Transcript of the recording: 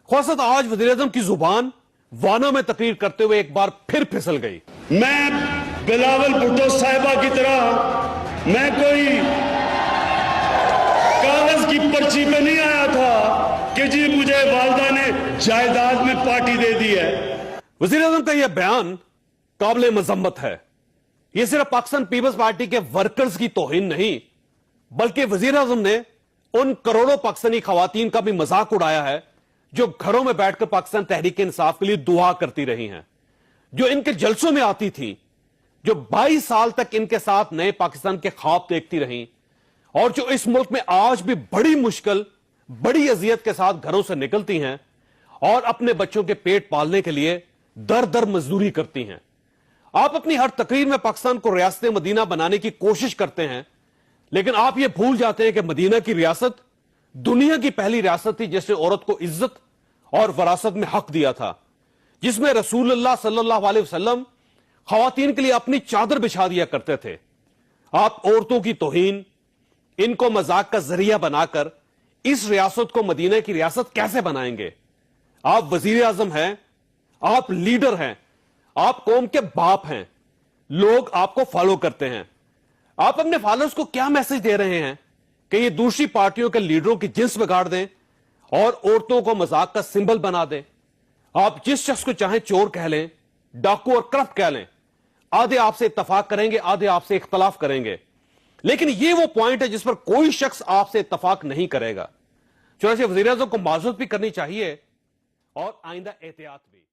खौसत आज वज़ीर-ए-आज़म की जुबान वाना में तकरीर करते हुए एक बार फिर फिसल गई। मैं बिलावल भुट्टो साहिबा की तरह मैं कोई कागज की पर्ची पे नहीं आया था कि जी मुझे वालदा ने जायदाद में पार्टी दे दी है। वज़ीर-ए-आज़म का यह बयान काबिल मजम्मत है। यह सिर्फ पाकिस्तान पीपल्स पार्टी के वर्कर्स की तौहीन नहीं, बल्कि वज़ीर-ए-आज़म ने उन करोड़ों पाकिस्तानी खवातीन का भी मजाक उड़ाया है जो घरों में बैठकर पाकिस्तान तहरीक इंसाफ के लिए दुआ करती रही हैं, जो इनके जलसों में आती थी, जो 22 साल तक इनके साथ नए पाकिस्तान के ख्वाब देखती रहीं, और जो इस मुल्क में आज भी बड़ी मुश्किल, बड़ी अजियत के साथ घरों से निकलती हैं और अपने बच्चों के पेट पालने के लिए दर दर मजदूरी करती हैं। आप अपनी हर तकरीर में पाकिस्तान को रियासत मदीना बनाने की कोशिश करते हैं, लेकिन आप यह भूल जाते हैं कि मदीना की रियासत दुनिया की पहली रियासत थी जिसने औरत को इज्जत और वरासत में हक दिया था, जिसमें रसूलुल्लाह सल्लल्लाहु अलैहि वसल्लम खवातीन के लिए अपनी चादर बिछा दिया करते थे। आप औरतों की तौहीन, इनको मजाक का जरिया बनाकर इस रियासत को मदीना की रियासत कैसे बनाएंगे? आप वजीर आजम हैं, आप लीडर हैं, आप कौम के बाप हैं, लोग आपको फॉलो करते हैं। आप अपने फॉलोअर्स को क्या मैसेज दे रहे हैं कि ये दूसरी पार्टियों के लीडरों की जिन्स बिगाड़ दें और औरतों को मजाक का सिंबल बना दें? आप जिस शख्स को चाहें चोर कह लें, डाकू और करप्ट कह लें, आधे आपसे इत्तफाक करेंगे, आधे आपसे इख्तलाफ करेंगे, लेकिन ये वो पॉइंट है जिस पर कोई शख्स आपसे इत्तफाक नहीं करेगा। चुनांचे वज़ीर-ए-आज़म को माज़रत भी करनी चाहिए और आइंदा एहतियात भी।